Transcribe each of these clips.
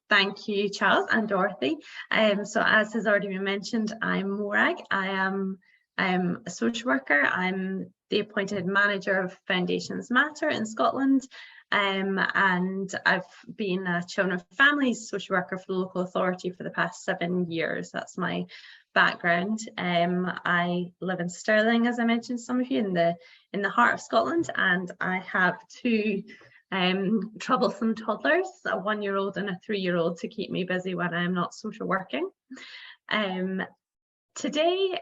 Thank you, Charles and Dorothy. So as has already been mentioned, I'm Morag. I'm a social worker. I'm the appointed manager of Foundations Matter in Scotland. And I've been a children and families social worker for the local authority for the past 7 years. That's my background. I live in Stirling, as I mentioned, some of you, in the heart of Scotland, and I have two troublesome toddlers, a 1-year-old and a 3-year-old, to keep me busy when I'm not social working. Today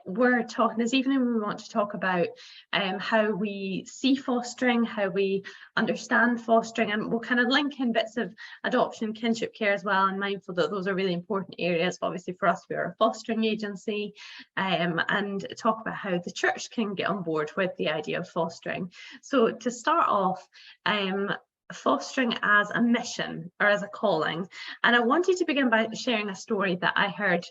this evening we want to talk about how we see fostering, how we understand fostering, and we'll kind of link in bits of adoption, kinship care as well, and mindful that those are really important areas. Obviously for us, we are a fostering agency, and talk about how the church can get on board with the idea of fostering. So to start off, fostering as a mission or as a calling, and I wanted to begin by sharing a story that I heard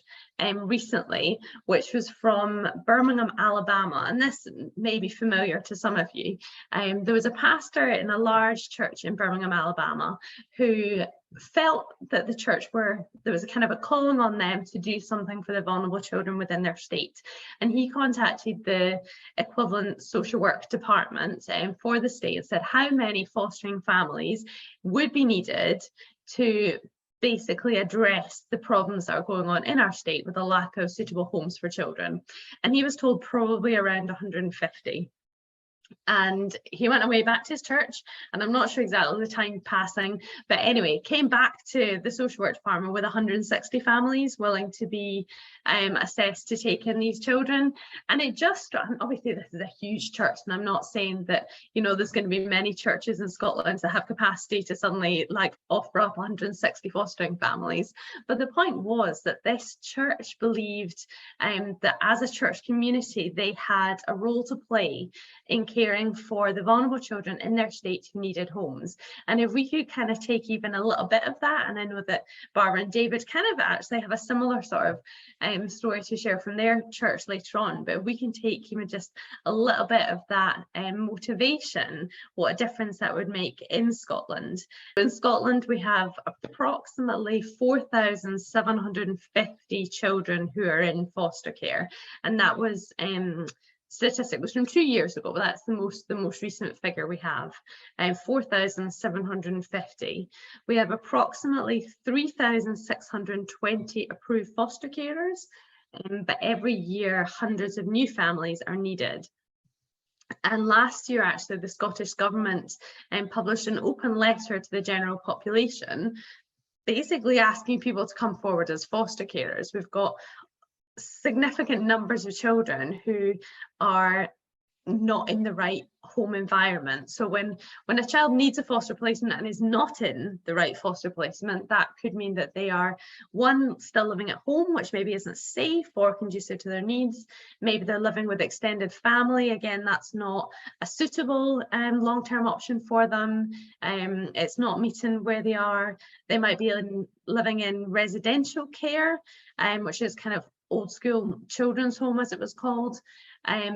recently, which was from Birmingham, Alabama, and this may be familiar to some of you. There was a pastor in a large church in Birmingham, Alabama, who felt that the church there was a kind of a calling on them to do something for the vulnerable children within their state, and he contacted the equivalent social work department for the state and said how many fostering families would be needed to basically address the problems that are going on in our state with a lack of suitable homes for children, and he was told probably around 150. And he went away back to his church, and I'm not sure exactly the time passing, but anyway, came back to the social work department with 160 families willing to be assessed to take in these children. And it just, obviously this is a huge church, and I'm not saying that, you know, there's going to be many churches in Scotland that have capacity to suddenly like offer up 160 fostering families. But the point was that this church believed that as a church community, they had a role to play in caring for the vulnerable children in their state who needed homes. And if we could kind of take even a little bit of that, and I know that Barbara and David kind of actually have a similar sort of story to share from their church later on, but if we can take even just a little bit of that motivation, what a difference that would make in Scotland. In Scotland, we have approximately 4,750 children who are in foster care, and that was statistic was from 2 years ago, but that's the most recent figure we have, 4,750. We have approximately 3,620 approved foster carers, but every year hundreds of new families are needed. And last year, actually, the Scottish Government published an open letter to the general population, basically asking people to come forward as foster carers. We've got significant numbers of children who are not in the right home environment. So when a child needs a foster placement and is not in the right foster placement, that could mean that they are, one, still living at home, which maybe isn't safe or conducive to their needs. Maybe they're living with extended family. Again, that's not a suitable long-term option for them. It's not meeting where they are. They might be living in residential care, which is kind of old school children's home, as it was called,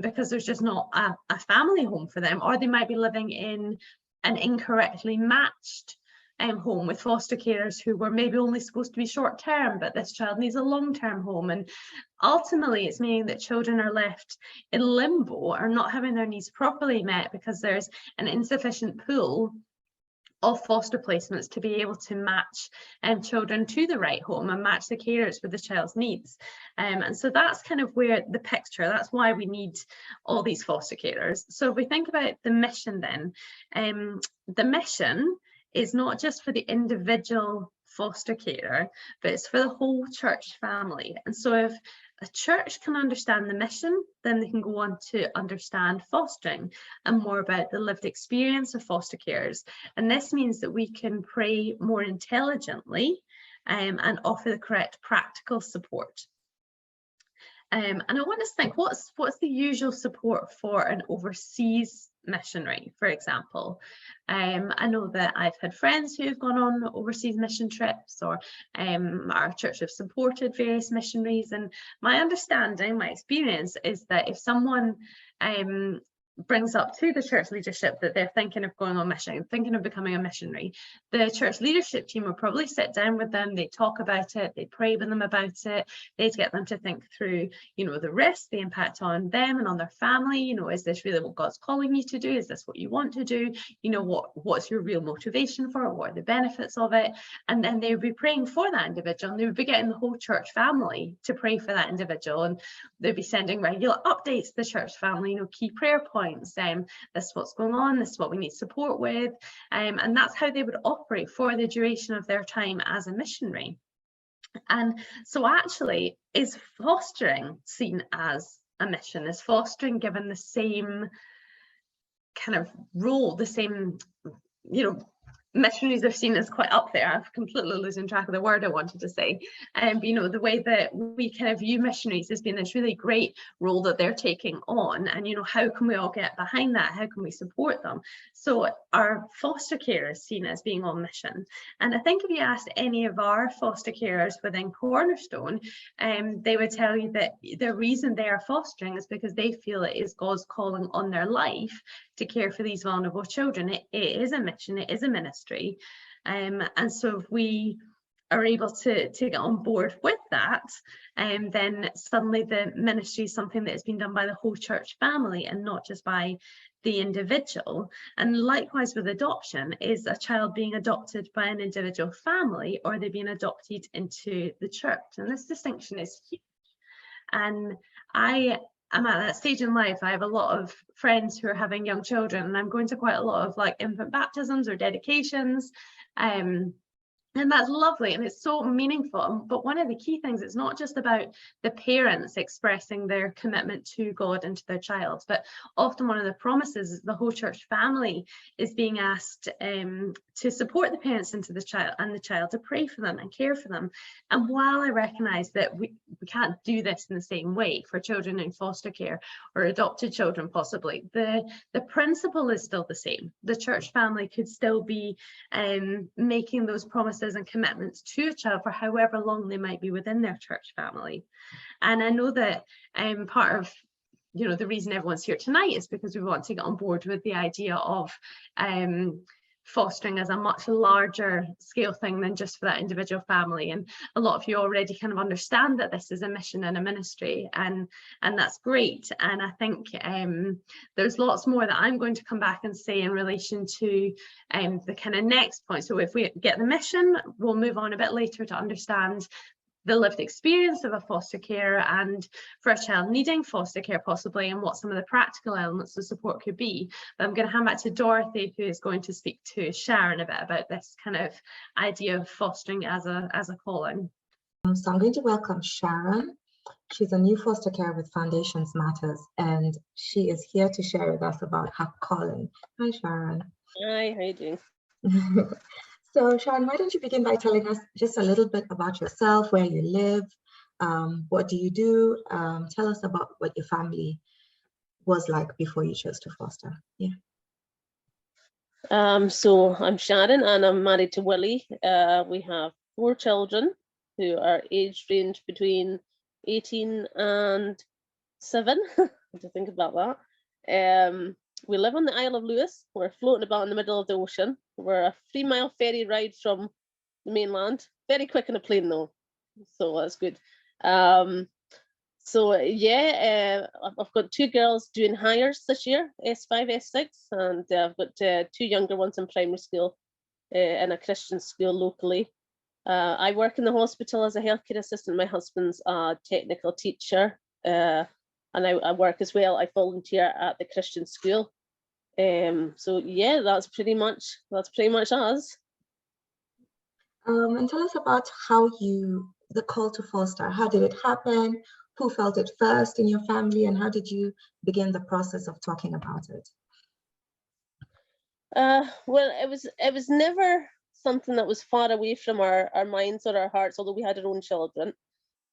because there's just not a family home for them, or they might be living in an incorrectly matched home with foster carers who were maybe only supposed to be short term, but this child needs a long-term home. And ultimately it's meaning that children are left in limbo or not having their needs properly met because there's an insufficient pool of foster placements to be able to match children to the right home and match the carers with the child's needs. And so that's kind of where the picture, that's why we need all these foster carers. So if we think about the mission then, the mission is not just for the individual foster carer, but it's for the whole church family. And so if a church can understand the mission, then they can go on to understand fostering and more about the lived experience of foster carers. And this means that we can pray more intelligently and offer the correct practical support. And I want us to think, what's the usual support for an overseas missionary, for example? I know that I've had friends who have gone on overseas mission trips, or our church have supported various missionaries, and my understanding, my experience is that if someone brings up to the church leadership that they're thinking of going on mission, thinking of becoming a missionary, the church leadership team will probably sit down with them, they talk about it, they pray with them about it, they get them to think through, the risk, the impact on them and on their family. Is this really what God's calling you to do? Is this what you want to do? What's your real motivation for it? What are the benefits of it? And then they would be praying for that individual, and they would be getting the whole church family to pray for that individual, and they'd be sending regular updates to the church family, key prayer points, this is what's going on, this is what we need support with, and that's how they would operate for the duration of their time as a missionary. And so actually, is fostering seen as a mission? Is fostering given the same kind of role, the same, missionaries are seen as quite up there. I'm completely losing track of the word I wanted to say. The way that we kind of view missionaries as being this really great role that they're taking on, and how can we all get behind that? How can we support them? So our foster care is seen as being on mission. And I think if you asked any of our foster carers within Cornerstone, they would tell you that the reason they are fostering is because they feel it is God's calling on their life to care for these vulnerable children. It is a mission, it is a ministry. And so if we are able to get on board with that, then suddenly the ministry is something that has been done by the whole church family and not just by the individual. And likewise with adoption, is a child being adopted by an individual family, or are they being adopted into the church? And this distinction is huge. And I'm at that stage in life. I have a lot of friends who are having young children, and I'm going to quite a lot of infant baptisms or dedications. And that's lovely, and it's so meaningful. But one of the key things, it's not just about the parents expressing their commitment to God and to their child, but often one of the promises is the whole church family is being asked to support the parents and the child, to pray for them and care for them. And while I recognise that we can't do this in the same way for children in foster care or adopted children possibly, the principle is still the same. The church family could still be making those promises and commitments to a child for however long they might be within their church family. And I know that part of the reason everyone's here tonight is because we want to get on board with the idea of fostering as a much larger scale thing than just for that individual family. And a lot of you already kind of understand that this is a mission and a ministry, and that's great. And I think there's lots more that I'm going to come back and say in relation to the kind of next point. So if we get the mission, we'll move on a bit later to understand the lived experience of a foster care, and for a child needing foster care possibly, and what some of the practical elements of support could be. But I'm going to hand back to Dorothy, who is going to speak to Sharon a bit about this kind of idea of fostering as a calling. So I'm going to welcome Sharon. She's a new foster care with Foundations Matters, and she is here to share with us about her calling. Hi, Sharon. Hi, how are you doing? So Sharon, why don't you begin by telling us just a little bit about yourself, where you live, what do you do? Tell us about what your family was like before you chose to foster. Yeah. So I'm Sharon, and I'm married to Willie. We have 4 children who are age range between 18 and 7. To think about that. We live on the Isle of Lewis. We're floating about in the middle of the ocean. We're a 3-mile ferry ride from the mainland. Very quick on a plane though, so that's good. So yeah, I've got 2 girls doing hires this year, S5, S6, and I've got 2 younger ones in primary school in a Christian school locally. I work in the hospital as a healthcare assistant. My husband's a technical teacher, and I work as well. I volunteer at the Christian school. So yeah, that's pretty much us. And tell us about the call to foster. How did it happen? Who felt it first in your family, and how did you begin the process of talking about it? Well, it was never something that was far away from our minds or our hearts, although we had our own children,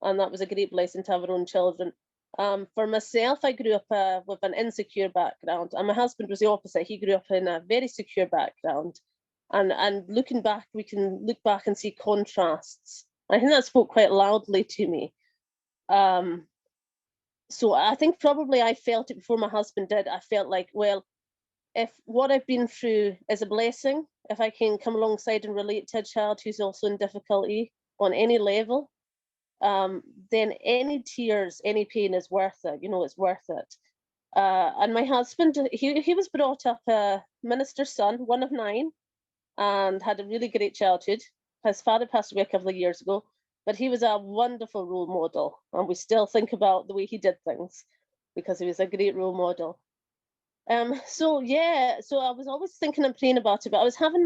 and that was a great blessing to have our own children. For myself, I grew up with an insecure background, and my husband was the opposite. He grew up in a very secure background, and looking back, we can look back and see contrasts. I think that spoke quite loudly to me. So I think probably I felt it before my husband did. I felt like, well, if what I've been through is a blessing, if I can come alongside and relate to a child who's also in difficulty on any level, then any tears, any pain is worth it. It's worth it. And my husband, he was brought up a minister's son, one of 9, and had a really great childhood. His father passed away a couple of years ago, but he was a wonderful role model, and we still think about the way he did things because he was a great role model. So I was always thinking and praying about it, but I was having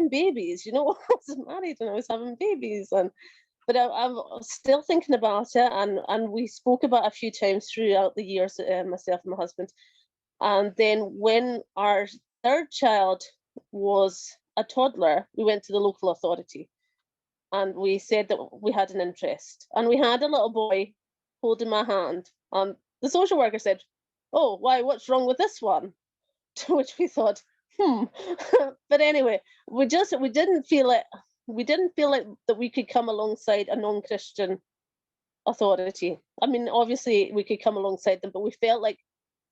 babies, I was married and I was having babies, but I'm still thinking about it, and we spoke about it a few times throughout the years, myself and my husband. And then when our 3rd child was a toddler, we went to the local authority and we said that we had an interest, and we had a little boy holding my hand, and the social worker said, "Oh, why, what's wrong with this one?" To which we thought, but anyway, we didn't feel it. We didn't feel like that we could come alongside a non-Christian authority. I mean, obviously we could come alongside them, but we felt like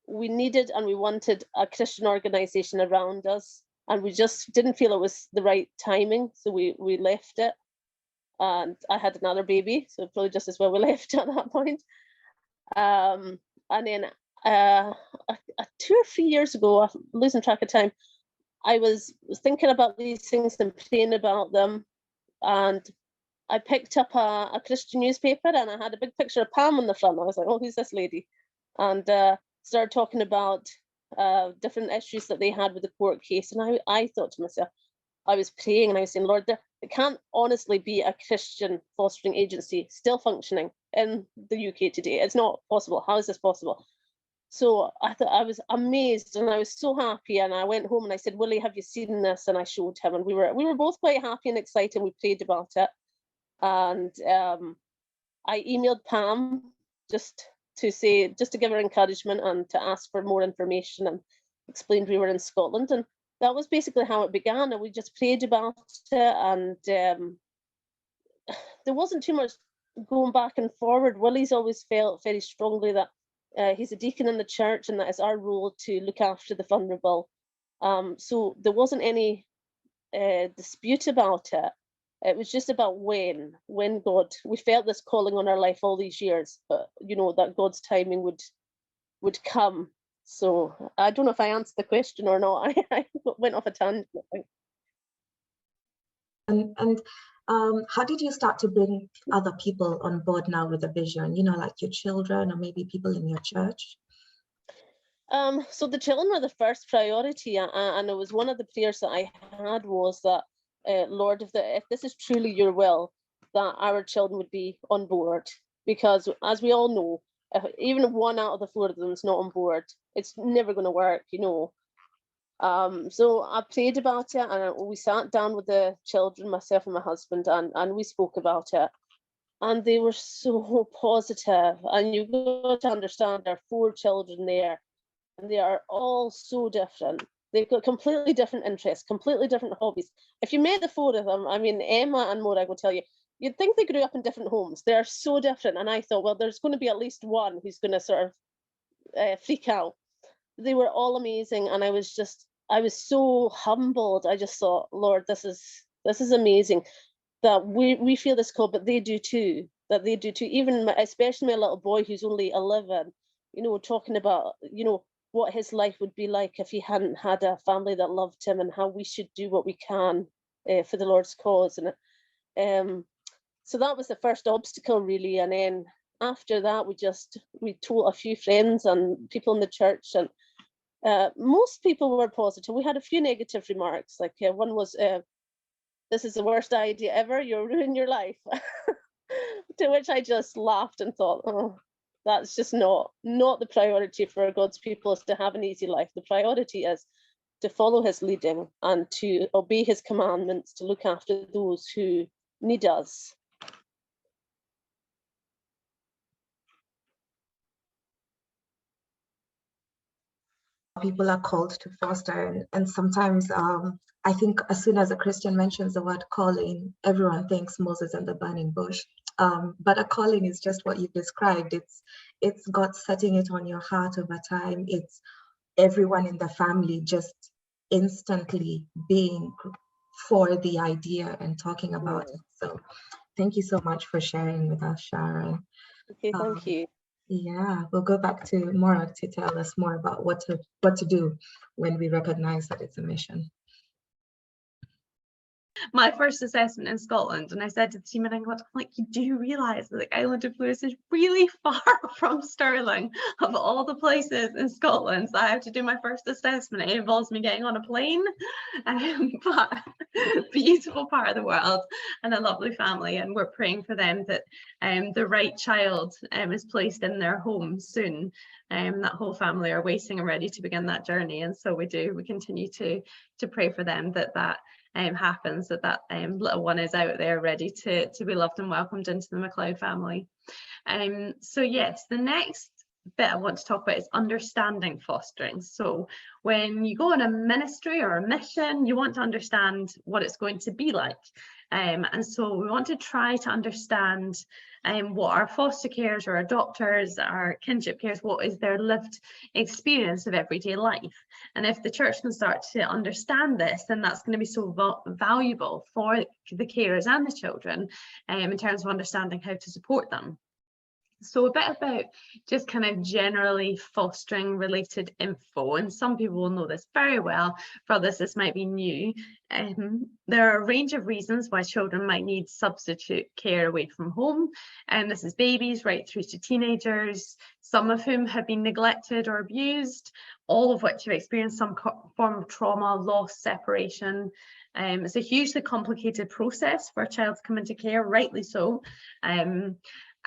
we needed and we wanted a Christian organization around us, and we just didn't feel it was the right timing, so we left it. And I had another baby, so probably just as well we left at that point. And then 2 or 3 years ago, I'm losing track of time, I was thinking about these things and praying about them, and I picked up a Christian newspaper, and I had a big picture of Pam on the front. I was like, "Oh, who's this lady?" And started talking about different issues that they had with the court case. And I thought to myself, I was praying and I was saying, "Lord, there can't honestly be a Christian fostering agency still functioning in the UK today. It's not possible. How is this possible?" So I thought, I was amazed and I was so happy. And I went home and I said, "Willie, have you seen this?" And I showed him, and we were both quite happy and excited. We prayed about it. And I emailed Pam just to give her encouragement and to ask for more information, and explained we were in Scotland. And that was basically how it began. And we just prayed about it, and there wasn't too much going back and forward. Willie's always felt very strongly that he's a deacon in the church, and that it's our role to look after the vulnerable. So there wasn't any dispute about it. It was just about when God, we felt this calling on our life all these years, but that God's timing would come. So I don't know if I answered the question or not. I went off a tangent, I think. And how did you start to bring other people on board now with the vision, like your children or maybe people in your church? So the children were the first priority, and it was one of the prayers that I had was that, Lord, if this is truly your will, that our children would be on board. Because as we all know, even if 1 out of the 4 of them is not on board, it's never going to work, So I prayed about it, and we sat down with the children, myself and my husband, and we spoke about it. And they were so positive. And you've got to understand, there are 4 children there, and they are all so different. They've got completely different interests, completely different hobbies. If you met the 4 of them, I mean, Emma and Morag will tell you, you'd think they grew up in different homes. They are so different. And I thought, well, there's going to be at least one who's going to sort of freak out. They were all amazing. And I was so humbled. I just thought, Lord, this is amazing that we feel this call, but they do too. Even especially my little boy who's only 11, talking about, what his life would be like if he hadn't had a family that loved him, and how we should do what we can for the Lord's cause. And so that was the first obstacle, really. And then after that, we told a few friends and people in the church, and most people were positive. We had a few negative remarks, like one was, "This is the worst idea ever, you'll ruin your life." To which I just laughed and thought, oh, that's just not the priority for God's people, is to have an easy life. The priority is to follow his leading and to obey his commandments, to look after those who need us. people are called to foster, and sometimes I think as soon as a Christian mentions the word calling, everyone thinks Moses and the burning bush. But a calling is just what you described. It's God setting it on your heart over time. It's everyone in the family just instantly being for the idea and talking about it. So thank you so much for sharing with us, Sharon. Okay, thank you. Yeah, we'll go back to Morag to tell us more about what to do when we recognize that it's a mission. My first assessment in Scotland, and I said to the team in England, I'm like, you do realise that the island of Lewis is really far from Stirling, of all the places in Scotland. So I have to do my first assessment. It involves me getting on a plane, but beautiful part of the world and a lovely family. And we're praying for them that the right child is placed in their home soon. That whole family are waiting and ready to begin that journey. And so we continue to pray for them that happens, that little one is out there ready to be loved and welcomed into the MacLeod family. So yes, the next bit I want to talk about is understanding fostering. So when you go on a ministry or a mission, you want to understand what it's going to be like. And so we want to try to understand what our foster carers or adopters, our kinship carers, what is their lived experience of everyday life. And if the church can start to understand this, then that's going to be so valuable for the carers and the children in terms of understanding how to support them. So a bit about just kind of generally fostering related info, and some people will know this very well. For others, this might be new. There are a range of reasons why children might need substitute care away from home, and this is babies right through to teenagers, some of whom have been neglected or abused, all of which have experienced some form of trauma, loss, separation. It's a hugely complicated process for a child to come into care, rightly so.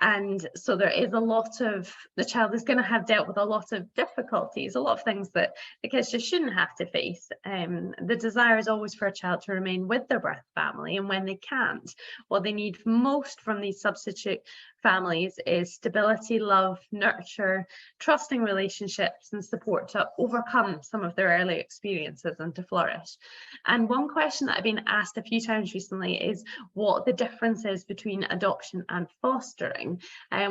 And so there is a lot of, the child is going to have dealt with a lot of difficulties, a lot of things that the kids just shouldn't have to face. The desire is always for a child to remain with their birth family, and when they can't, what they need most from these substitute families is stability, love, nurture, trusting relationships and support to overcome some of their early experiences and to flourish. And one question that I've been asked a few times recently is what the difference is between adoption and fostering,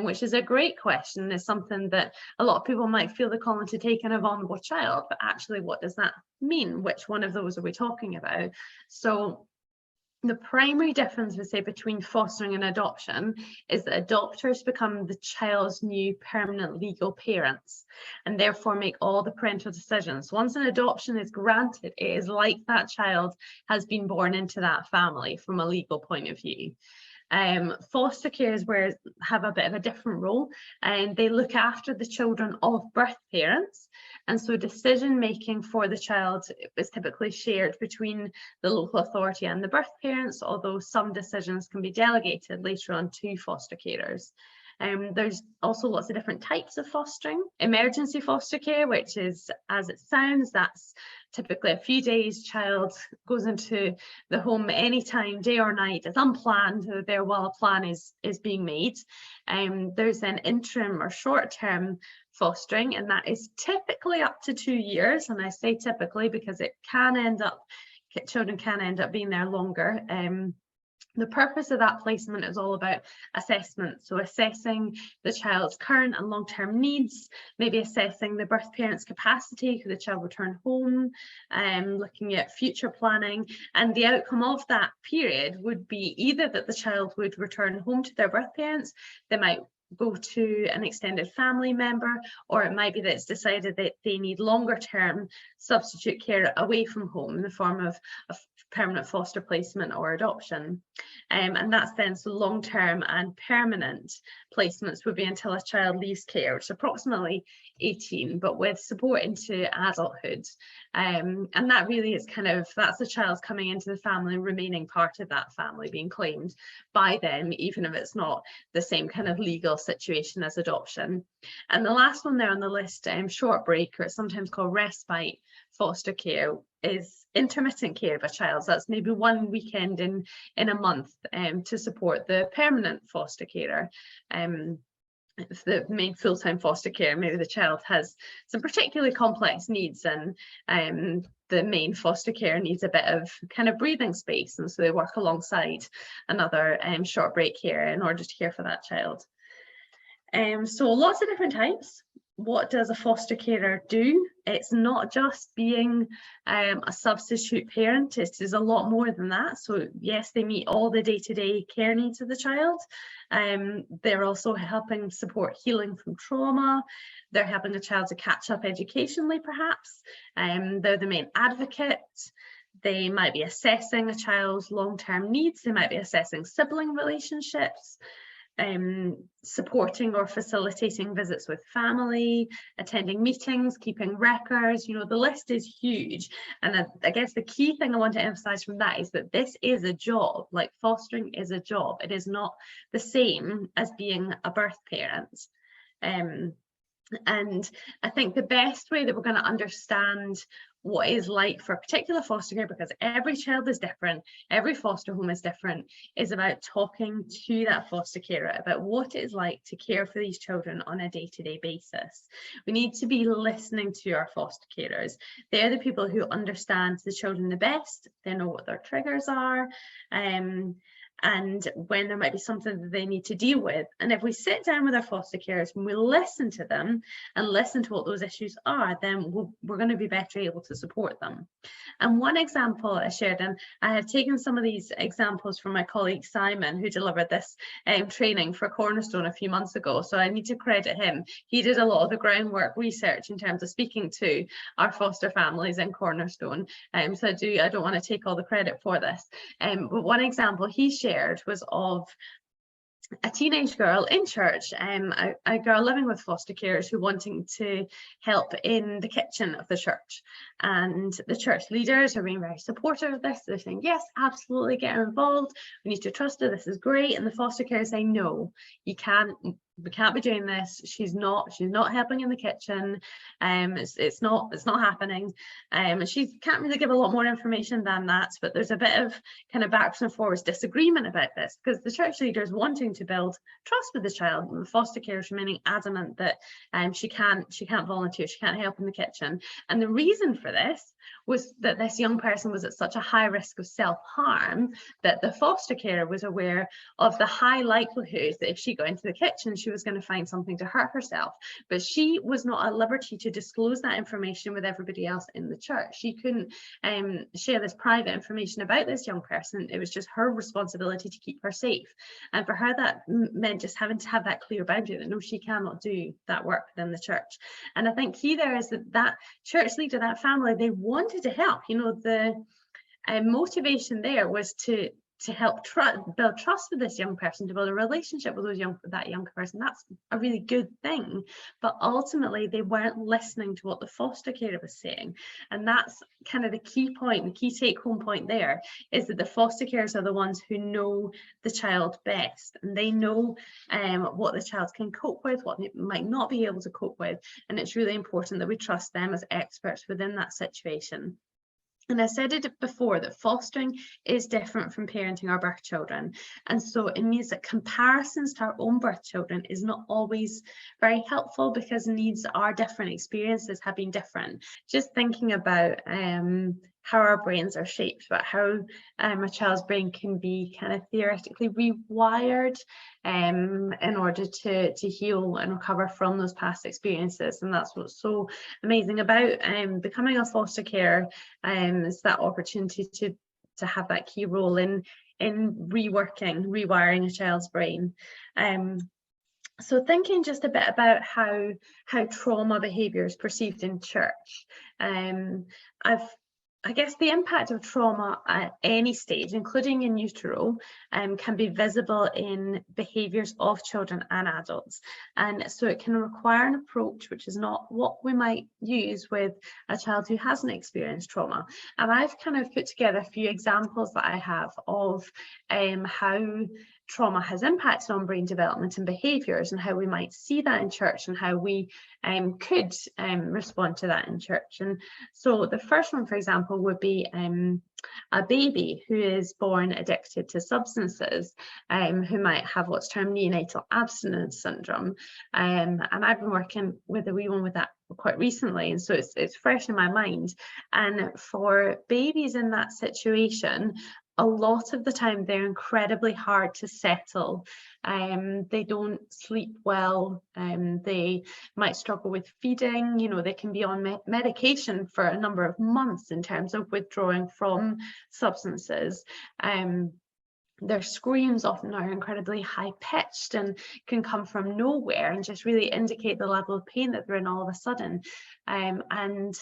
which is a great question. It's something that a lot of people might feel the calling to take in a vulnerable child, but actually what does that mean? Which one of those are we talking about? So the primary difference, we say, between fostering and adoption is that adopters become the child's new permanent legal parents and therefore make all the parental decisions. Once an adoption is granted, it is like that child has been born into that family from a legal point of view. Foster carers have a bit of a different role, and they look after the children of birth parents, and so decision making for the child is typically shared between the local authority and the birth parents, although some decisions can be delegated later on to foster carers. There's also lots of different types of fostering. Emergency foster care, which is, as it sounds, that's typically a few days, child goes into the home anytime, day or night, it's unplanned, they're there while a plan is being made. There's then interim or short-term fostering, and that is typically up to 2 years. And I say typically because children can end up being there longer. The purpose of that placement is all about assessment. So assessing the child's current and long-term needs, maybe assessing the birth parent's capacity, could the child return home, looking at future planning. And the outcome of that period would be either that the child would return home to their birth parents, they might go to an extended family member, or it might be that it's decided that they need longer term substitute care away from home in the form of a permanent foster placement or adoption. And that's then, so long-term and permanent placements would be until a child leaves care, which is approximately 18, but with support into adulthood. And that really is that's the child coming into the family, remaining part of that family, being claimed by them, even if it's not the same kind of legal situation as adoption. And the last one there on the list, short break, or it's sometimes called respite foster care, is intermittent care of a child. So that's maybe one weekend in a month to support the permanent foster carer. if the main full-time foster care, maybe the child has some particularly complex needs, and the main foster care needs a bit of kind of breathing space, and so they work alongside another short break care in order to care for that child. So lots of different types. What does a foster carer do? It's not just being a substitute parent, it is a lot more than that. So yes, they meet all the day-to-day care needs of the child. They're also helping support healing from trauma. They're helping the child to catch up educationally, perhaps. They're the main advocate. They might be assessing a child's long-term needs. They might be assessing sibling relationships. Supporting or facilitating visits with family, attending meetings, keeping records, you know, the list is huge. And I guess the key thing I want to emphasize from that is that this is a job. Like, fostering is a job. It is not the same as being a birth parent. And I think the best way that we're going to understand what is like for a particular foster care, because every child is different, every foster home is different, is about talking to that foster carer about what it is like to care for these children on a day-to-day basis. We need to be listening to our foster carers. They're the people who understand the children the best. They know what their triggers are, and when there might be something that they need to deal with. And if we sit down with our foster carers and we listen to them and listen to what those issues are, then we're going to be better able to support them. And one example I shared, and I have taken some of these examples from my colleague Simon, who delivered this training for Cornerstone a few months ago, so I need to credit him. He did a lot of the groundwork research in terms of speaking to our foster families in Cornerstone, so I don't want to take all the credit for this. But one example he shared was of a teenage girl in church, a girl living with foster carers who wanting to help in the kitchen of the church, and the church leaders are being very supportive of this. They're saying, yes, absolutely, get her involved, we need to trust her, this is great. And the foster carers saying, no, we can't be doing this. She's not helping in the kitchen. It's not happening. She can't really give a lot more information than that, but there's a bit of kind of backwards and forwards disagreement about this, because the church leaders wanting to build trust with the child, and the foster carers remaining adamant that she can't volunteer, she can't help in the kitchen. And the reason for this was that this young person was at such a high risk of self-harm that the foster carer was aware of the high likelihood that if she got into the kitchen, she was going to find something to hurt herself. But she was not at liberty to disclose that information with everybody else in the church. She couldn't share this private information about this young person. It was just her responsibility to keep her safe. And for her, that meant just having to have that clear boundary that no, she cannot do that work within the church. And I think key there is that church leader, that family, they wanted to help. You know, the motivation there was to help build trust with this young person, to build a relationship with that young person. That's a really good thing. But ultimately, they weren't listening to what the foster carer was saying. And that's kind of the key point, the key take-home point there, is that the foster carers are the ones who know the child best. And they know what the child can cope with, what they might not be able to cope with. And it's really important that we trust them as experts within that situation. And I said it before, that fostering is different from parenting our birth children. And so it means that comparisons to our own birth children is not always very helpful, because needs are different, experiences have been different. Just thinking about how our brains are shaped, but how a child's brain can be kind of theoretically rewired in order to heal and recover from those past experiences. And that's what's so amazing about becoming a foster carer, is that opportunity to have that key role in rewiring a child's brain. So thinking just a bit about how trauma behaviour is perceived in church, I guess the impact of trauma at any stage, including in utero, can be visible in behaviours of children and adults. And so it can require an approach which is not what we might use with a child who hasn't experienced trauma. And I've kind of put together a few examples that I have of how trauma has impacted on brain development and behaviours, and how we might see that in church, and how we could respond to that in church. And so the first one, for example, would be a baby who is born addicted to substances, who might have what's termed neonatal abstinence syndrome. And I've been working with a wee one with that quite recently, and so it's fresh in my mind. And for babies in that situation, a lot of the time they're incredibly hard to settle. They don't sleep well. They might struggle with feeding. You know, they can be on medication for a number of months in terms of withdrawing from substances. Their screams often are incredibly high pitched and can come from nowhere and just really indicate the level of pain that they're in all of a sudden. And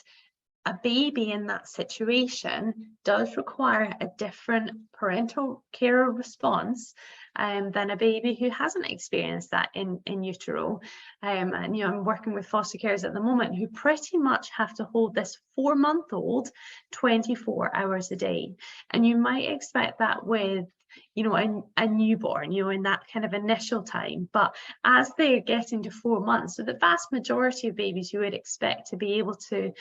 a baby in that situation does require a different parental care response than a baby who hasn't experienced that in utero. And you know, I'm working with foster carers at the moment who pretty much have to hold this 4-month-old 24 hours a day. And you might expect that with, you know, a newborn, you know, in that kind of initial time. But as they're getting to 4 months, so the vast majority of babies you would expect to be able to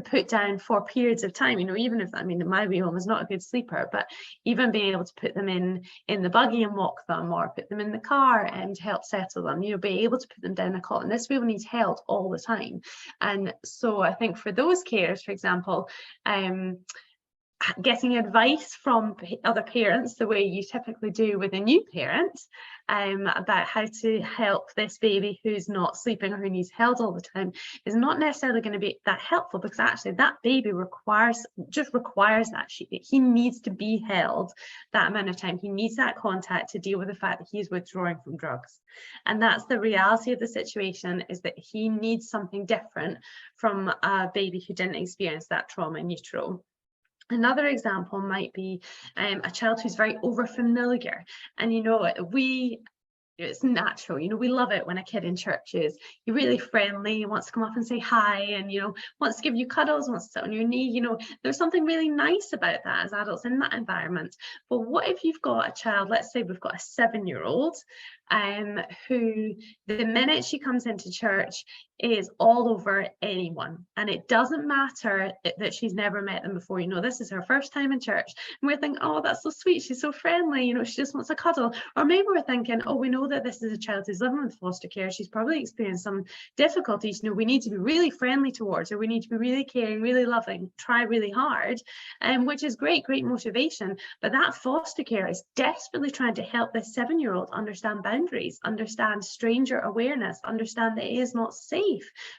put down for periods of time, you know, even if, I mean, my wee one was not a good sleeper, but even being able to put them in the buggy and walk them, or put them in the car and to help settle them, you know, be able to put them down a cot. And this wee one needs held all the time. And so I think for those carers, for example, getting advice from other parents the way you typically do with a new parent, about how to help this baby who's not sleeping or who needs held all the time is not necessarily going to be that helpful, because actually that baby requires that. He needs to be held that amount of time. He needs that contact to deal with the fact that he's withdrawing from drugs. And that's the reality of the situation, is that he needs something different from a baby who didn't experience that trauma in utero. Another example might be a child who's very overfamiliar, and you know, it's natural, you know, we love it when a kid in church is really friendly, wants to come up and say hi, and you know, wants to give you cuddles, wants to sit on your knee. You know, there's something really nice about that as adults in that environment. But what if you've got a child, let's say we've got a 7-year-old who the minute she comes into church is all over anyone, and it doesn't matter that she's never met them before. You know, this is her first time in church, and we're thinking, oh, that's so sweet, she's so friendly, you know, she just wants a cuddle. Or maybe we're thinking, oh, we know that this is a child who's living with foster care, she's probably experienced some difficulties, you know, we need to be really friendly towards her, we need to be really caring, really loving, try really hard, which is great motivation. But that foster care is desperately trying to help this 7-year-old understand boundaries, understand stranger awareness, understand that it is not safe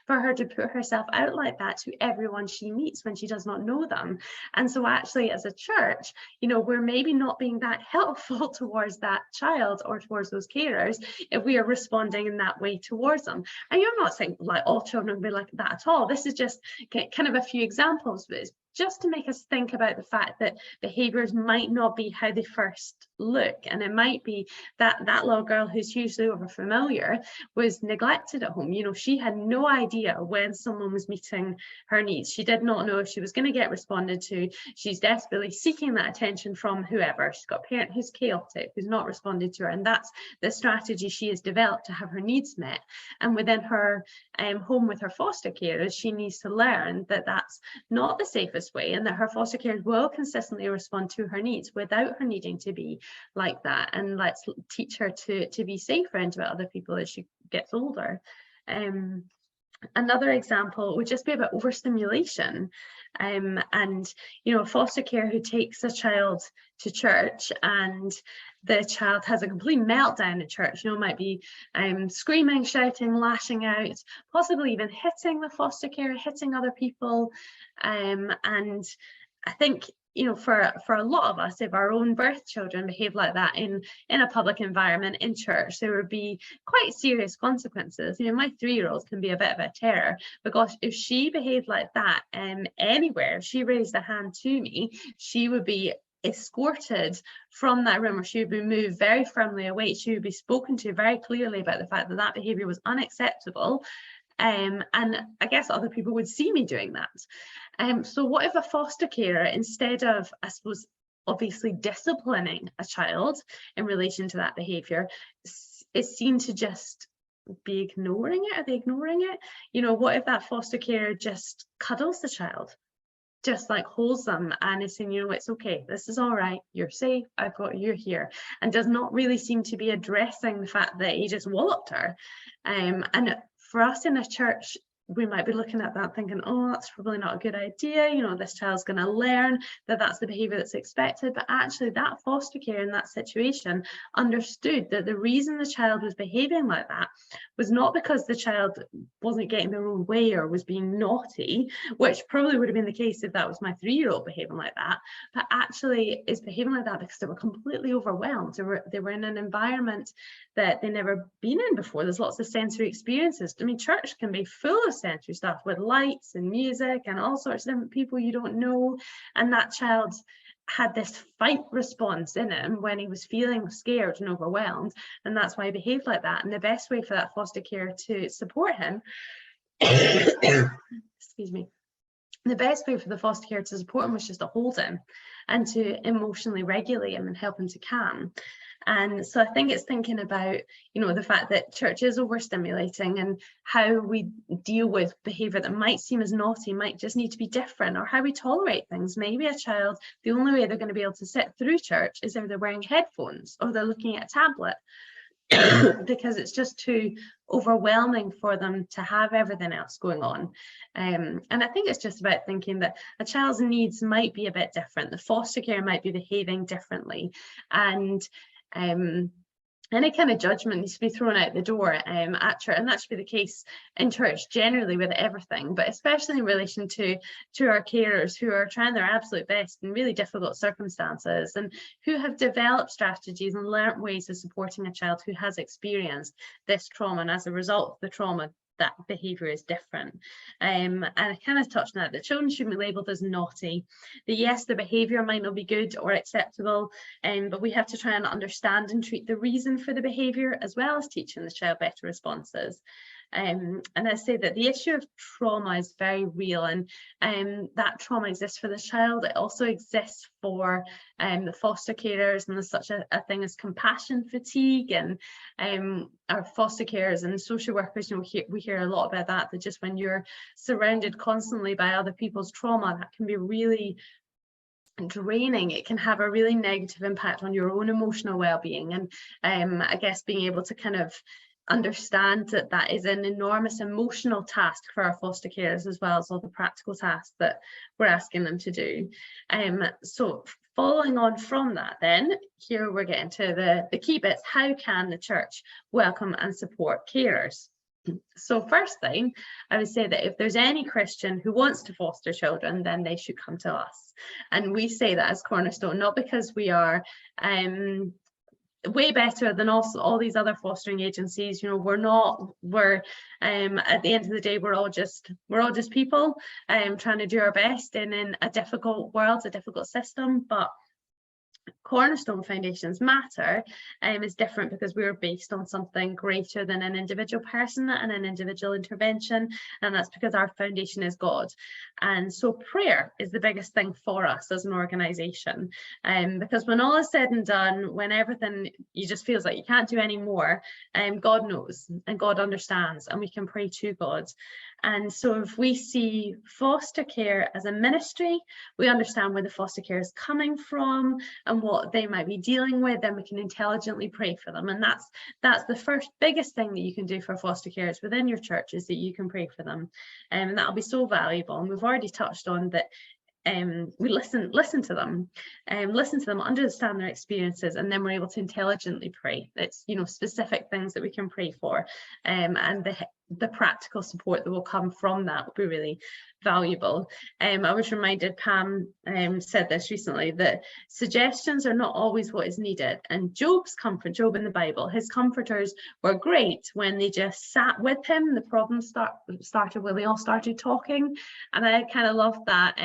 for her to put herself out like that to everyone she meets when she does not know them. And so actually, as a church, you know, we're maybe not being that helpful towards that child or towards those carers if we are responding in that way towards them. And you're not saying like all children will be like that at all. This is just kind of a few examples, but it's just to make us think about the fact that behaviours might not be how they first look. And it might be that little girl who's hugely overfamiliar was neglected at home. You know, she had no idea when someone was meeting her needs. She did not know if she was going to get responded to. She's desperately seeking that attention from whoever. She's got a parent who's chaotic, who's not responded to her. And that's the strategy she has developed to have her needs met. And within her home with her foster carers, she needs to learn that that's not the safest way, and that her foster carers will consistently respond to her needs without her needing to be like that. And let's teach her to be safer and to other people as she gets older. Another example would just be about overstimulation, and you know, foster care who takes a child to church and the child has a complete meltdown at church, you know, might be screaming, shouting, lashing out, possibly even hitting the foster care, hitting other people. And I think, you know, for a lot of us, if our own birth children behave like that in a public environment, in church, there would be quite serious consequences. You know, my 3-year-old can be a bit of a terror, because if she behaved like that anywhere, if she raised a hand to me, she would be escorted from that room, or she would be moved very firmly away. She would be spoken to very clearly about the fact that that behaviour was unacceptable. And I guess other people would see me doing that. So what if a foster carer, instead of, I suppose, obviously disciplining a child in relation to that behavior is seen to just be ignoring it. Are they ignoring it? You know, what if that foster carer just cuddles the child, just like holds them and is saying, you know, it's okay, this is all right, you're safe, I've got you here, and does not really seem to be addressing the fact that he just walloped her. And for us in a church, we might be looking at that thinking, oh, that's probably not a good idea, you know, this child's going to learn that that's the behavior that's expected. But actually that foster care in that situation understood that the reason the child was behaving like that was not because the child wasn't getting their own way or was being naughty, which probably would have been the case if that was my 3-year-old behaving like that, but actually is behaving like that because they were completely overwhelmed. They were in an environment that they never been in before. There's lots of sensory experiences. I mean, church can be full of sensory stuff with lights and music and all sorts of different people you don't know, and that child had this fight response in him when he was feeling scared and overwhelmed, and that's why he behaved like that. And the best way for that foster care to support him excuse me, the best way for the foster care to support him was just to hold him and to emotionally regulate him and help him to calm. And so I think it's thinking about, you know, the fact that church is overstimulating, and how we deal with behavior that might seem as naughty might just need to be different, or how we tolerate things. Maybe a child, the only way they're going to be able to sit through church is if they're wearing headphones or they're looking at a tablet, because it's just too overwhelming for them to have everything else going on. And I think it's just about thinking that a child's needs might be a bit different. The foster care might be behaving differently, and any kind of judgment needs to be thrown out the door at church, and that should be the case in church generally with everything, but especially in relation to our carers who are trying their absolute best in really difficult circumstances, and who have developed strategies and learnt ways of supporting a child who has experienced this trauma, and as a result of the trauma, that behaviour is different. And I kind of touched on that children shouldn't be labelled as naughty. That yes, the behaviour might not be good or acceptable, but we have to try and understand and treat the reason for the behaviour, as well as teaching the child better responses. And I say that the issue of trauma is very real, and that trauma exists for the child. It also exists for the foster carers, and there's such a thing as compassion fatigue, and our foster carers and social workers, you know, we hear a lot about that just when you're surrounded constantly by other people's trauma, that can be really draining. It can have a really negative impact on your own emotional well-being, and I guess being able to kind of understand that that is an enormous emotional task for our foster carers, as well as all the practical tasks that we're asking them to do. So following on from that, then here we're getting to the key bits. How can the church welcome and support carers? So first thing, I would say that if there's any Christian who wants to foster children, then they should come to us. And we say that as Cornerstone, not because we are way better than all these other fostering agencies. You know, we're at the end of the day, we're all just people trying to do our best in a difficult world, a difficult system. But Cornerstone Foundation's matter is different because we are based on something greater than an individual person and an individual intervention, and that's because our foundation is God. And so prayer is the biggest thing for us as an organisation, because when all is said and done, when everything you just feels like you can't do any more, God knows and God understands, and we can pray to God. And so if we see foster care as a ministry, we understand where the foster care is coming from and what they might be dealing with, then we can intelligently pray for them. And that's the first biggest thing that you can do for foster carers within your church, is that you can pray for them. And that'll be so valuable. And we've already touched on that. We listen to them, understand their experiences, and then we're able to intelligently pray. It's, you know, specific things that we can pray for, and the practical support that will come from that will be really valuable. I was reminded, Pam said this recently, that suggestions are not always what is needed. And Job in the Bible, his comforters were great when they just sat with him. The problem started when they all started talking, and I kind of love that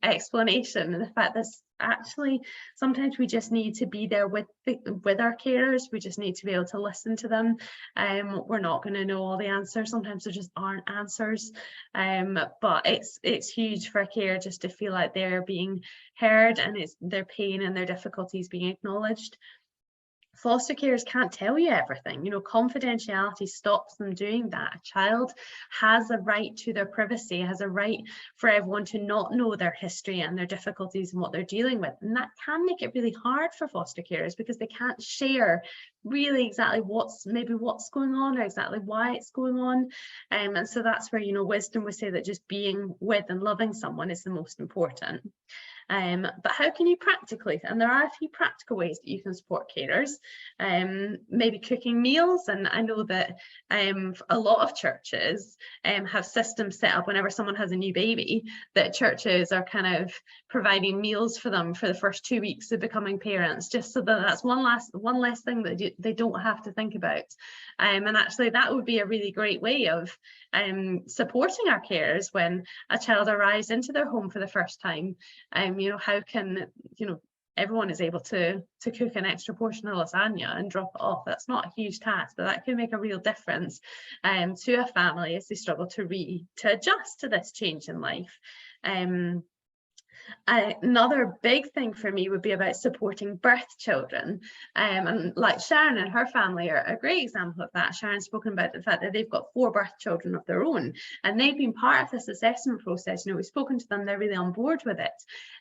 explanation, and the fact that actually sometimes we just need to be there with our carers. We just need to be able to listen to them. We're not going to know all the answers. Sometimes there just aren't answers, but it's huge for a carer just to feel like they're being heard and it's their pain and their difficulties being acknowledged. Foster carers can't tell you everything. You know, confidentiality stops them doing that. A child has a right to their privacy, has a right for everyone to not know their history and their difficulties and what they're dealing with. And that can make it really hard for foster carers because they can't share really exactly what's going on or exactly why it's going on. And so that's where, you know, wisdom would say that just being with and loving someone is the most important. But how can you practically, and there are a few practical ways that you can support carers, maybe cooking meals. And I know that a lot of churches have systems set up whenever someone has a new baby, that churches are kind of providing meals for them for the first 2 weeks of becoming parents, just so that that's one less thing that they don't have to think about. And actually that would be a really great way of supporting our carers when a child arrives into their home for the first time. You know, how can, you know, everyone is able to cook an extra portion of lasagna and drop it off. That's not a huge task, but that can make a real difference to a family as they struggle to adjust to this change in life. Another big thing for me would be about supporting birth children, and like Sharon and her family are a great example of that. Sharon's spoken about the fact that they've got 4 birth children of their own, and they've been part of this assessment process. You know, we've spoken to them, they're really on board with it,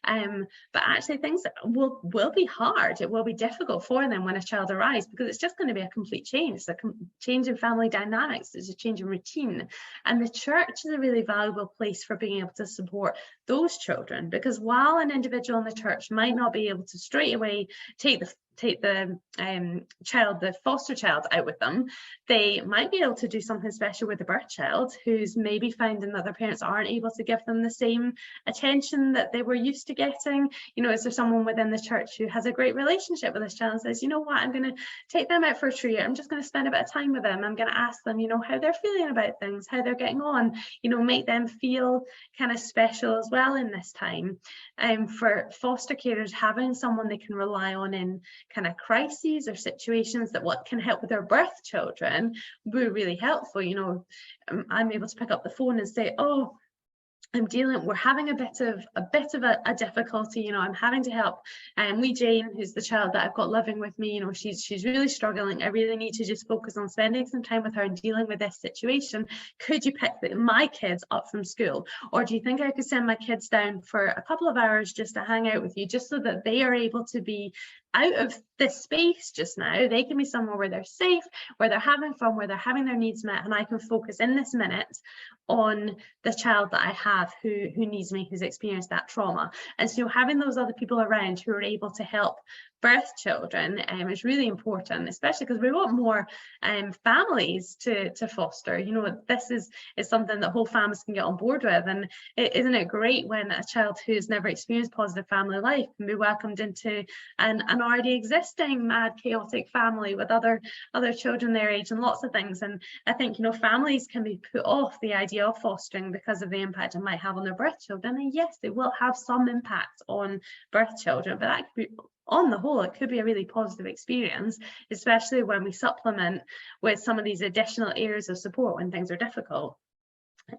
but actually things will be hard. It will be difficult for them when a child arrives, because it's just going to be a complete change. It's a change in family dynamics, it's a change in routine, and the church is a really valuable place for being able to support those children, because while an individual in the church might not be able to straight away take the foster child out with them, they might be able to do something special with the birth child who's maybe finding that their parents aren't able to give them the same attention that they were used to getting. You know, is there someone within the church who has a great relationship with this child and says, you know what, I'm going to take them out for a treat, I'm just going to spend a bit of time with them, I'm going to ask them, you know, how they're feeling about things, how they're getting on, you know, make them feel kind of special as well in this time. For foster carers, having someone they can rely on in kind of crises or situations that what can help with their birth children would be really helpful. You know, I'm able to pick up the phone and say, oh, we're having a bit of a difficulty, you know, I'm having to help wee Jane, who's the child that I've got living with me, you know, she's really struggling. I really need to just focus on spending some time with her and dealing with this situation. Could you pick my kids up from school, or do you think I could send my kids down for a couple of hours just to hang out with you, just so that they are able to be out of this space just now? They can be somewhere where they're safe, where they're having fun, where they're having their needs met, and I can focus in this minute on the child that I have who needs me, who's experienced that trauma. And so having those other people around who are able to help birth children is really important, especially because we want more families to foster. You know, this is something that whole families can get on board with, and isn't it great when a child who's never experienced positive family life can be welcomed into an already existing mad chaotic family with other children their age and lots of things. And I think, you know, families can be put off the idea of fostering because of the impact it might have on their birth children, and yes, they will have some impact on birth children, but that could be, on the whole, it could be a really positive experience, especially when we supplement with some of these additional areas of support when things are difficult.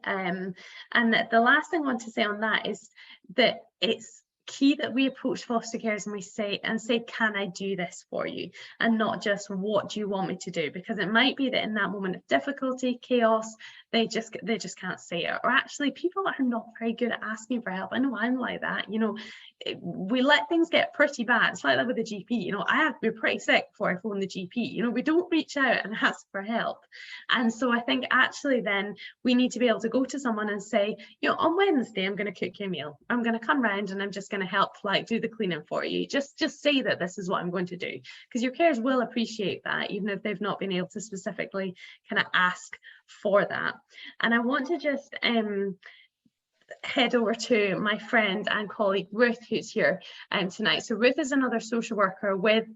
And the last thing I want to say on that is that it's key that we approach foster carers and we say, can I do this for you? And not just, what do you want me to do? Because it might be that in that moment of difficulty, chaos, they just can't say it. Or actually, people are not very good at asking for help. I know I'm like that. You know, we let things get pretty bad. It's like that with the GP. You know, I have to be pretty sick before I phone the GP. You know, we don't reach out and ask for help. And so I think actually then we need to be able to go to someone and say, you know, on Wednesday, I'm going to cook you a meal. I'm going to come round and I'm just going to help, like, do the cleaning for you. Just say that this is what I'm going to do, because your carers will appreciate that, even if they've not been able to specifically kind of ask for that. And I want to just head over to my friend and colleague Ruth, who's here tonight. So Ruth is another social worker with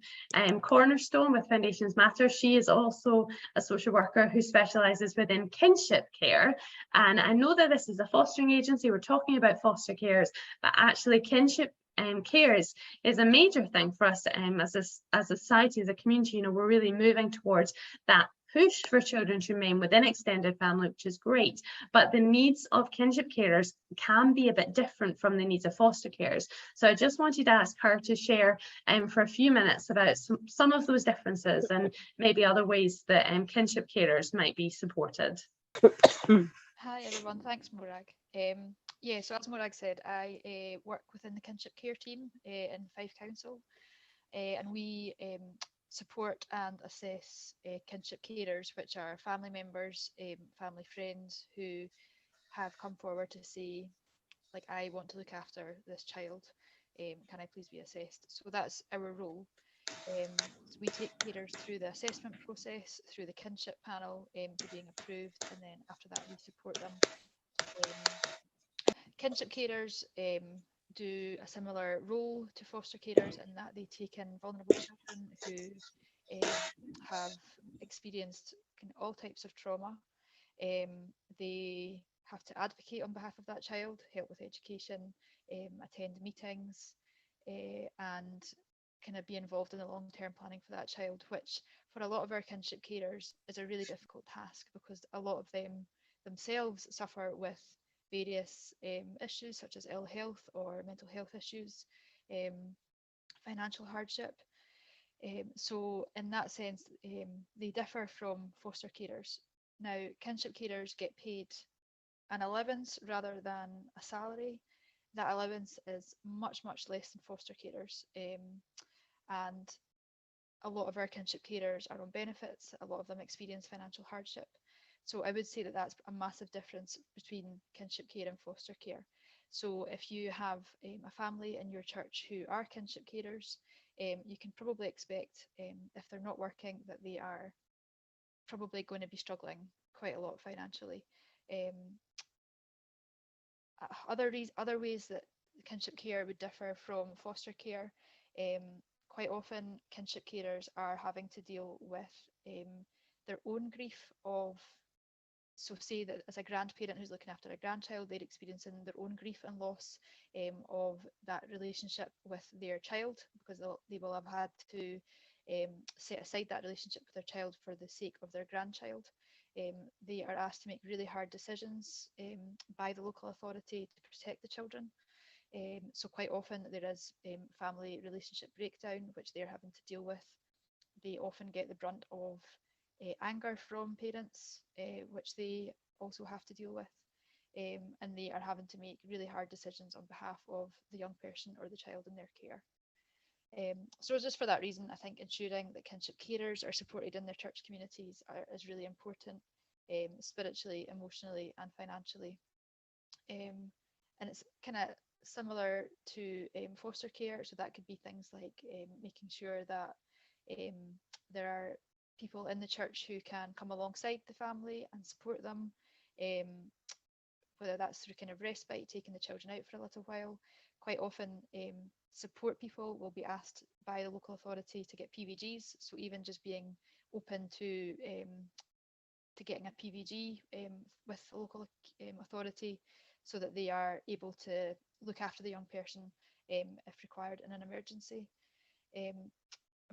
Cornerstone, with Foundations Matter. She is also a social worker who specialises within kinship care. And I know that this is a fostering agency, we're talking about foster carers, but actually kinship cares is a major thing for us as a society, as a community. You know, we're really moving towards that push for children to remain within extended family, which is great, but the needs of kinship carers can be a bit different from the needs of foster carers. So I just wanted to ask her to share for a few minutes about some of those differences and maybe other ways that kinship carers might be supported. Hi everyone, thanks Morag. Yeah, so as Morag said, I work within the kinship care team in Fife Council, and we support and assess kinship carers, which are family members, family friends who have come forward to say, like, I want to look after this child, can I please be assessed? So that's our role. So we take carers through the assessment process, through the kinship panel to being approved, and then after that we support them. Kinship carers do a similar role to foster carers in that they take in vulnerable children who have experienced all types of trauma. They have to advocate on behalf of that child, help with education, attend meetings, and kind of be involved in the long-term planning for that child, which for a lot of our kinship carers is a really difficult task because a lot of them themselves suffer with various issues such as ill health or mental health issues, financial hardship. So in that sense, they differ from foster carers. Now, kinship carers get paid an allowance rather than a salary. That allowance is much, much less than foster carers. And a lot of our kinship carers are on benefits. A lot of them experience financial hardship. So I would say that that's a massive difference between kinship care and foster care. So if you have a family in your church who are kinship carers, you can probably expect if they're not working that they are probably going to be struggling quite a lot financially. Other ways that kinship care would differ from foster care, quite often kinship carers are having to deal with their own grief of, so say that as a grandparent who's looking after a grandchild, they're experiencing their own grief and loss of that relationship with their child, because they will have had to set aside that relationship with their child for the sake of their grandchild. They are asked to make really hard decisions by the local authority to protect the children. So quite often there is family relationship breakdown, which they're having to deal with. They often get the brunt of anger from parents, which they also have to deal with. And they are having to make really hard decisions on behalf of the young person or the child in their care. So just for that reason, I think ensuring that kinship carers are supported in their church communities is really important, spiritually, emotionally and financially. And it's kind of similar to foster care, so that could be things like making sure that there are people in the church who can come alongside the family and support them, whether that's through kind of respite, taking the children out for a little while. Quite often support people will be asked by the local authority to get PVGs, so even just being open to getting a PVG with the local authority, so that they are able to look after the young person if required in an emergency. And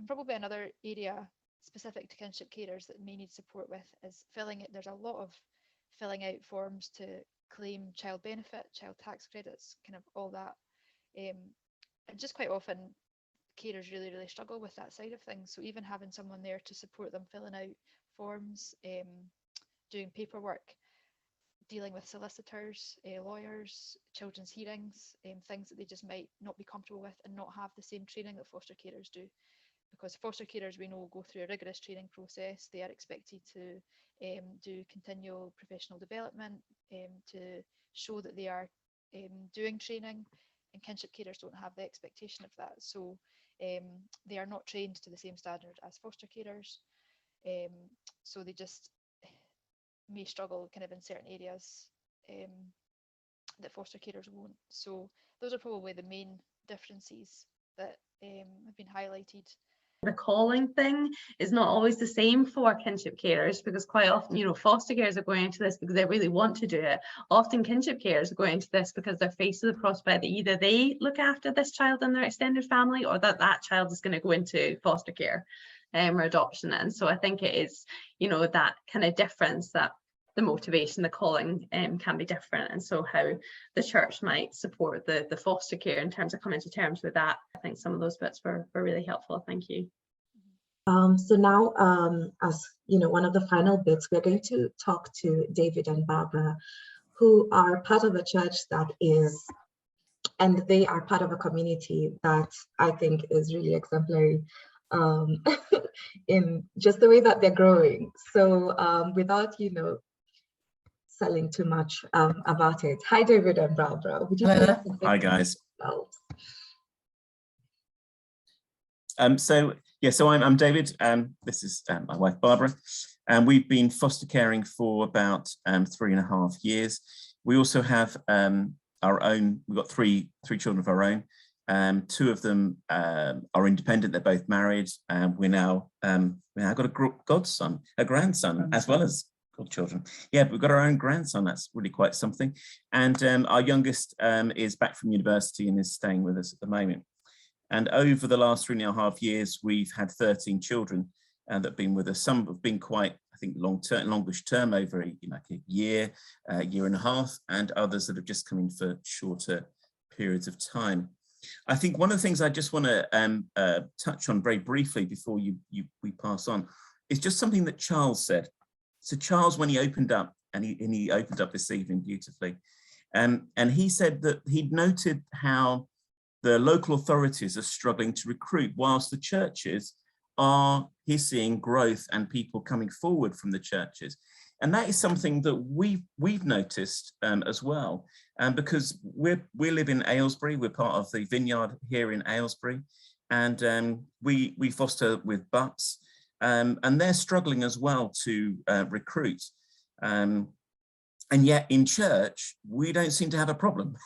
probably another area specific to kinship carers that may need support with is filling it. There's a lot of filling out forms to claim child benefit, child tax credits, kind of all that. And just quite often carers really, really struggle with that side of things. So even having someone there to support them filling out forms, doing paperwork, dealing with solicitors, lawyers, children's hearings, things that they just might not be comfortable with and not have the same training that foster carers do. Because foster carers, we know, go through a rigorous training process. They are expected to do continual professional development to show that they are doing training, and kinship carers don't have the expectation of that. So they are not trained to the same standard as foster carers. So they just may struggle kind of in certain areas that foster carers won't. So those are probably the main differences that have been highlighted. The calling thing is not always the same for kinship carers, because quite often, you know, foster carers are going into this because they really want to do it. Often kinship carers are going into this because they're faced with the prospect that either they look after this child in their extended family, or that child is going to go into foster care or adoption. And so I think it is, you know, that kind of difference, that the motivation, the calling can be different. And so how the church might support the foster care in terms of coming to terms with that. I think some of those bits were really helpful. Thank you. So now, as you know, one of the final bits, we're going to talk to David and Barbara, who are part of a church that is, and they are part of a community that I think is really exemplary in just the way that they're growing. So without, you know, selling too much about it. Hi, David and Barbara. Would you tell us a bit? Hi, guys. So I'm David. This is my wife, Barbara, and we've been foster caring for about 3.5 years. We also have our own. We've got three children of our own. 2 of them are independent. They're both married, and we now got a grandson, as well as children. Yeah, but we've got our own grandson. That's really quite something. And our youngest is back from university and is staying with us at the moment. And over the last 3.5 years, we've had 13 children that have been with us. Some have been quite, I think, longish term, over a year, year and a half, and others that have just come in for shorter periods of time. I think one of the things I just want to touch on very briefly before we pass on is just something that Charles said. So Charles, when he opened up, and he opened up this evening beautifully, and he said that he'd noted how the local authorities are struggling to recruit, whilst the churches he's seeing growth and people coming forward from the churches. And that is something that we've noticed as well, because we live in Aylesbury. We're part of the Vineyard here in Aylesbury, and we foster with Bucks. And they're struggling as well to recruit. And yet in church, we don't seem to have a problem.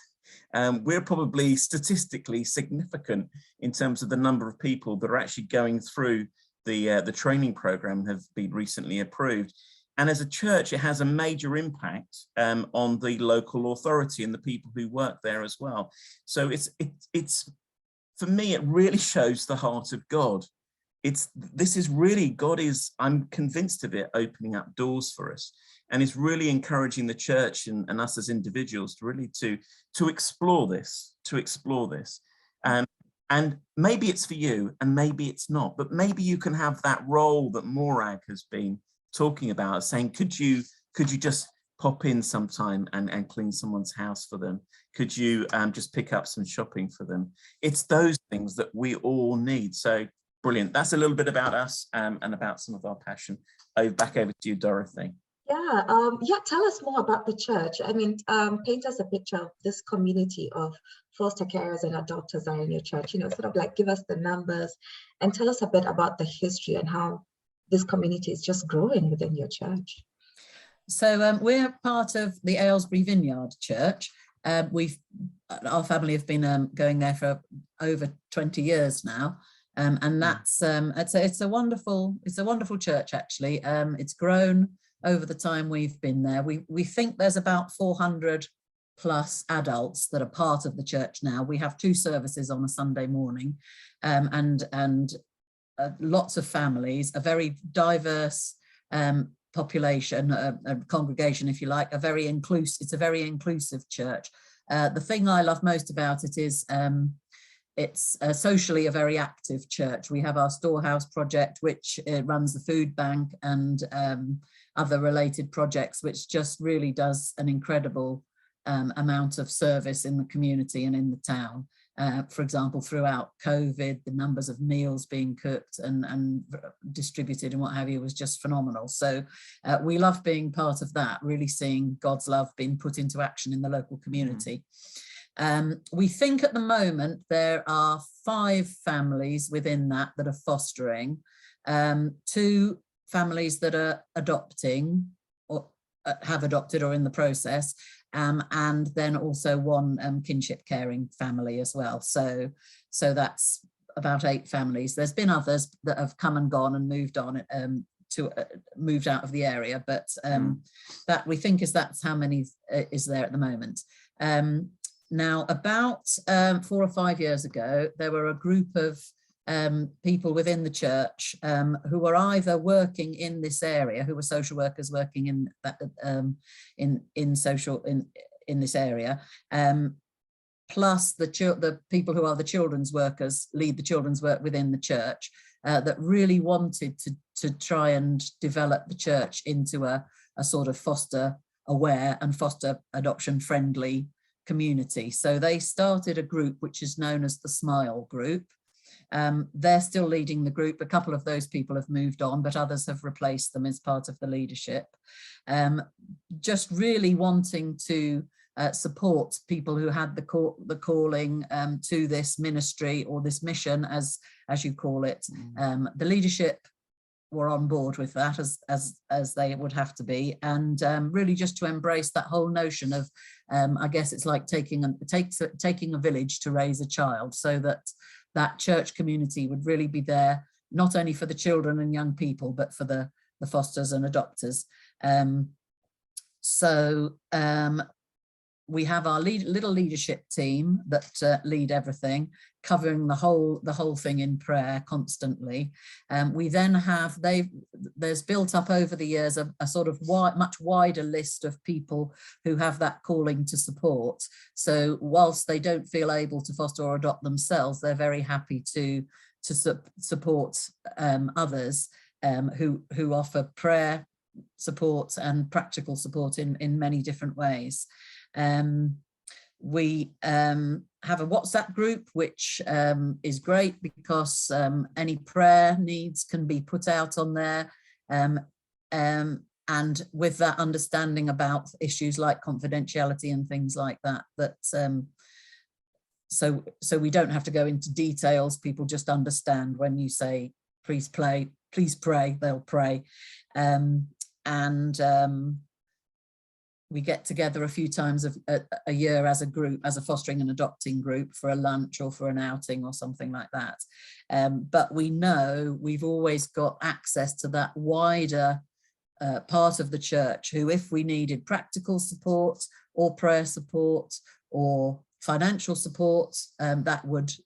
We're probably statistically significant in terms of the number of people that are actually going through the training program, have been recently approved. And as a church, it has a major impact on the local authority and the people who work there as well. So it's for me, it really shows the heart of God. This is really, God is, I'm convinced of it, opening up doors for us, and it's really encouraging the church and us as individuals to really to explore this, and maybe it's for you and maybe it's not, but maybe you can have that role that Morag has been talking about, saying, could you just pop in sometime and clean someone's house for them? Could you just pick up some shopping for them? It's those things that we all need. So brilliant. That's a little bit about us and about some of our passion. Back over to you, Dorothy. Yeah, tell us more about the church. I mean, paint us a picture of this community of foster carers and adopters that are in your church. You know, sort of like give us the numbers and tell us a bit about the history and how this community is just growing within your church. So we're part of the Aylesbury Vineyard Church. Our family have been going there for over 20 years now. And that's it's a wonderful church, actually. It's grown over the time we've been there. We think there's about 400 plus adults that are part of the church now. We have 2 services on a Sunday morning, and lots of families, a very diverse population, a congregation, if you like, it's a very inclusive church. The thing I love most about it is it's socially a very active church. We have our storehouse project, which runs the food bank and other related projects, which just really does an incredible amount of service in the community and in the town. For example, throughout COVID, the numbers of meals being cooked and distributed and what have you was just phenomenal. So we love being part of that, really seeing God's love being put into action in the local community. We think at the moment there are 5 families within that are fostering, 2 families that are adopting or have adopted or in the process, and then also 1 kinship caring family as well. So that's about 8 families. There's been others that have come and gone and moved on, moved out of the area, but that we think that's how many is there at the moment. Now, about 4 or 5 years ago, there were a group of people within the church who were either working in this area, who were social workers working in that in this area, plus the people who are the children's workers, lead the children's work within the church, that really wanted to try and develop the church into a sort of foster aware and foster adoption friendly community. So they started a group which is known as the Smile Group. They're still leading the group. A couple of those people have moved on, but others have replaced them as part of the leadership. Just really wanting to support people who had the calling to this ministry or this mission, as you call it. The leadership were on board with that, as they would have to be, and really just to embrace that whole notion of, I guess it's like taking a village to raise a child, so that church community would really be there, not only for the children and young people, but for the fosters and adopters. We have our little leadership team that lead everything, covering the whole thing in prayer constantly. We then have, there's built up over the years a sort of much wider list of people who have that calling to support. So whilst they don't feel able to foster or adopt themselves, they're very happy to support others who offer prayer support and practical support in many different ways. We have a WhatsApp group, which is great because any prayer needs can be put out on there, and with that understanding about issues like confidentiality and things like that, so we don't have to go into details. People just understand when you say please pray, they'll pray. We get together a few times a year as a group, as a fostering and adopting group, for a lunch or for an outing or something like that. But we know we've always got access to that wider part of the church who, if we needed practical support or prayer support or financial support, there'd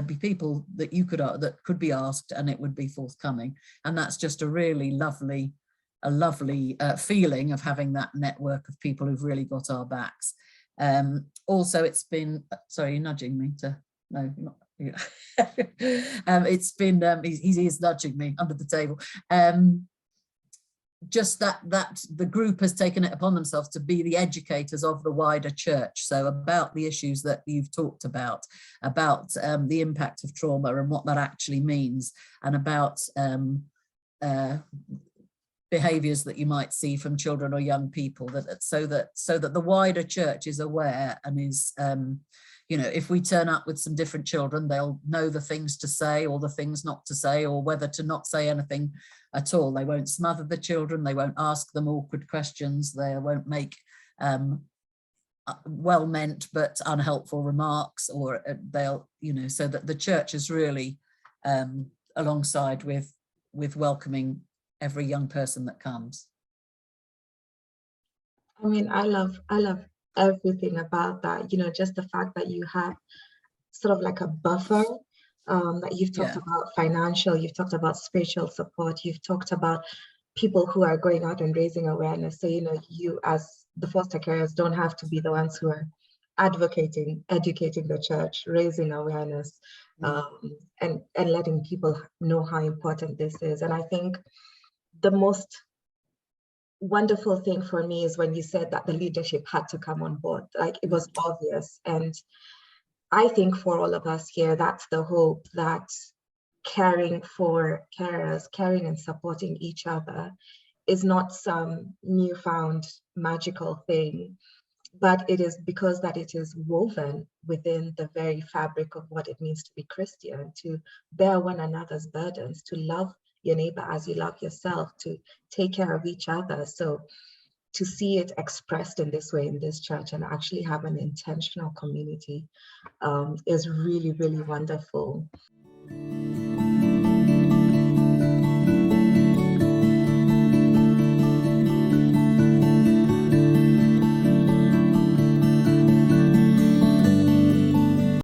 be people that could be asked, and it would be forthcoming. And that's just a really lovely feeling of having that network of people who've really got our backs. Also, it's been, sorry, you're nudging me to, no, not you. It's been, he is nudging me under the table. Just that the group has taken it upon themselves to be the educators of the wider church. So about the issues that you've talked about the impact of trauma and what that actually means, and about behaviours that you might see from children or young people, so that the wider church is aware and is, if we turn up with some different children, they'll know the things to say or the things not to say, or whether to not say anything at all. They won't smother the children, they won't ask them awkward questions, they won't make well-meant but unhelpful remarks, or they'll, so that the church is really alongside with welcoming every young person that comes. I mean, I love everything about that, just the fact that you have sort of like a buffer, that you've talked about financial, you've talked about spiritual support, you've talked about people who are going out and raising awareness. So, you as the foster carers don't have to be the ones who are advocating, educating the church, raising awareness, and letting people know how important this is. And I think the most wonderful thing for me is when you said that the leadership had to come on board. Like, it was obvious. And I think for all of us here, that's the hope, that caring for carers, caring and supporting each other is not some newfound magical thing, but it is because that it is woven within the very fabric of what it means to be Christian, to bear one another's burdens, to love your neighbor as you love yourself, to take care of each other. So to see it expressed in this way in this church and actually have an intentional community is really, really wonderful.